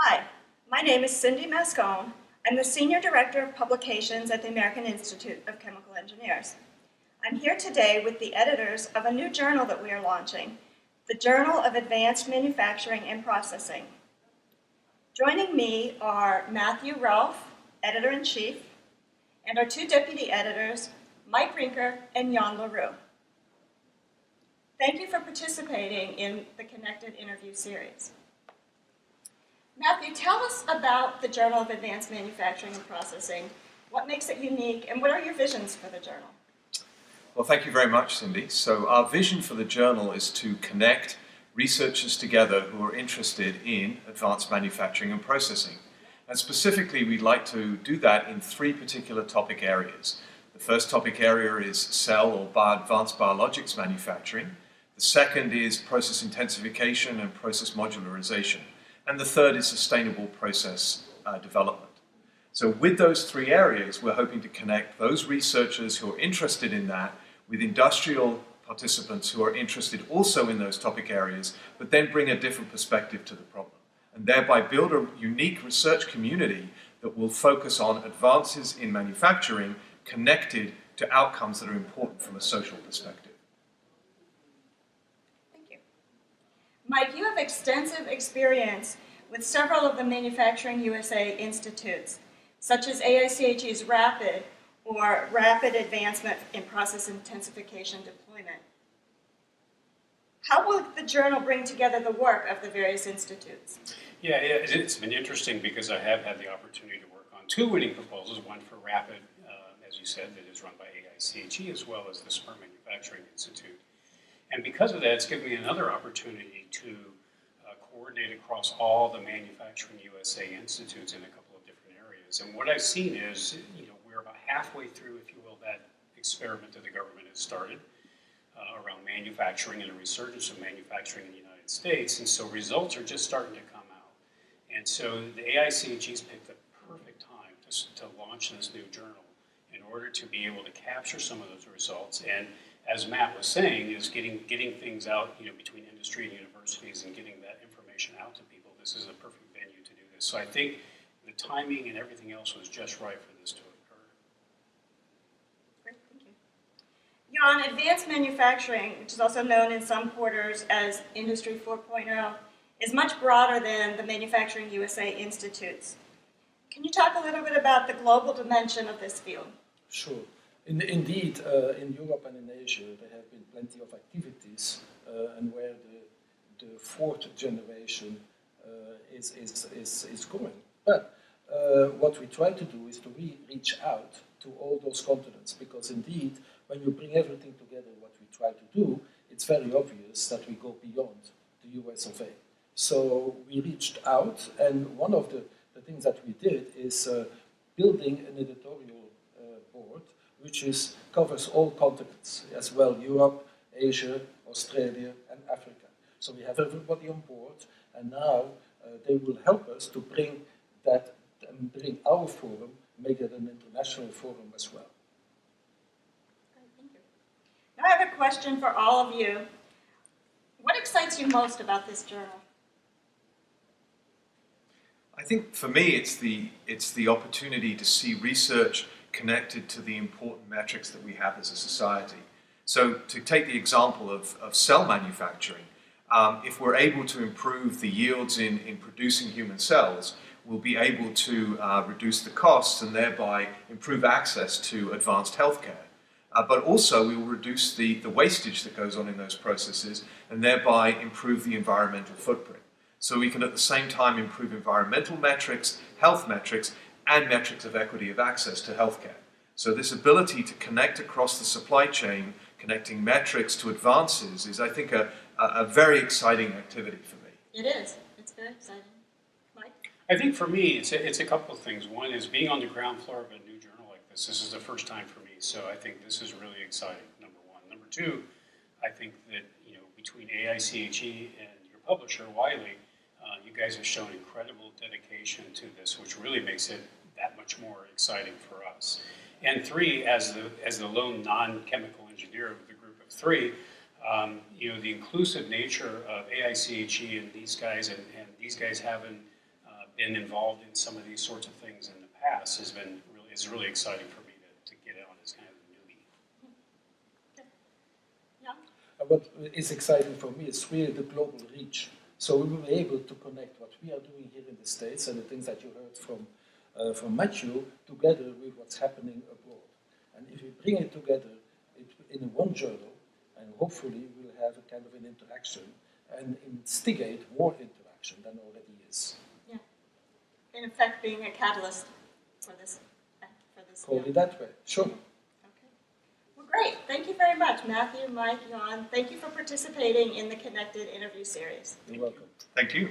Hi, my name is Cindy Mascone. I'm the Senior Director of Publications at the American Institute of Chemical Engineers. I'm here today with the editors of a new journal that we are launching, the Journal of Advanced Manufacturing and Processing. Joining me are Matthew Realff, Editor-in-Chief, and our two deputy editors, Mike Rinker and Jan Lerou. Thank you for participating in the Connected Interview series. Matthew, tell us about the Journal of Advanced Manufacturing and Processing. What makes it unique, and what are your visions for the journal? Well, thank you very much, Cindy. So our vision for the journal is to connect researchers together who are interested in advanced manufacturing and processing. And specifically, we'd like to do that in three particular topic areas. The first topic area is cell or advanced biologics manufacturing. The second is process intensification and process modularization. And the third is sustainable process development. So with those three areas, we're hoping to connect those researchers who are interested in that with industrial participants who are interested also in those topic areas, but then bring a different perspective to the problem, and thereby build a unique research community that will focus on advances in manufacturing connected to outcomes that are important from a social perspective. Mike, you have extensive experience with several of the Manufacturing USA institutes, such as AIChE's RAPID, or Rapid Advancement in Process Intensification Deployment. How will the journal bring together the work of the various institutes? Yeah, it's been interesting because I have had the opportunity to work on two winning proposals, one for RAPID, as you said, that is run by AIChE, as well as the Smart Manufacturing Institute. And because of that, it's given me another opportunity to coordinate across all the Manufacturing USA institutes in a couple of different areas. And what I've seen is, we're about halfway through, if you will, that experiment that the government has started around manufacturing and a resurgence of manufacturing in the United States. And so results are just starting to come out. And so the AIChE's picked the perfect time to launch this new journal in order to be able to capture some of those results. And as Matt was saying, is getting things out, between industry and universities and getting that information out to people. This is a perfect venue to do this. So I think the timing and everything else was just right for this to occur. Great, thank you. Jan, advanced manufacturing, which is also known in some quarters as Industry 4.0, is much broader than the Manufacturing USA institutes. Can you talk a little bit about the global dimension of this field? Sure. Indeed, in Europe and in Asia, there have been plenty of activities, and where the fourth generation is going. But what we try to do is to reach out to all those continents, because indeed, when you bring everything together, what we try to do, it's very obvious that we go beyond the US of A. So we reached out, and one of the things that we did is building an editorial board which covers all continents, as well Europe, Asia, Australia, and Africa. So we have everybody on board, and now they will help us to bring that and bring our forum, make it an international forum as well. Thank you. Now I have a question for all of you. What excites you most about this journal? I think for me it's the opportunity to see research connected to the important metrics that we have as a society. So to take the example of cell manufacturing, if we're able to improve the yields in producing human cells, we'll be able to reduce the costs and thereby improve access to advanced healthcare. But also we will reduce the wastage that goes on in those processes and thereby improve the environmental footprint. So we can at the same time improve environmental metrics, health metrics, and metrics of equity of access to healthcare. So this ability to connect across the supply chain, connecting metrics to advances, is, I think, a very exciting activity for me. It is. It's very exciting. Mike? I think for me, it's a couple of things. One is being on the ground floor of a new journal like this. This is the first time for me, so I think this is really exciting, number one. Number two, I think that, between AIChE and your publisher, Wiley, you guys have shown incredible dedication to this, which really makes it that much more exciting for us. And three, as the lone non-chemical engineer of the group of three, the inclusive nature of AIChE and these guys, and these guys having been involved in some of these sorts of things in the past is really exciting for me to get on as kind of a newbie. Yeah. And what is exciting for me is really the global reach. So we will be able to connect what we are doing here in the States and the things that you heard from Matthew together with what's happening abroad. And if we bring it together in one journal, and hopefully we'll have a kind of an interaction and instigate more interaction than already is. Yeah. In effect, being a catalyst for this. Call it that way. Sure. Okay. Well, great. Thank you very much, Matthew, Mike, Jan. Thank you for participating in the Connected interview series. You're welcome. Thank you.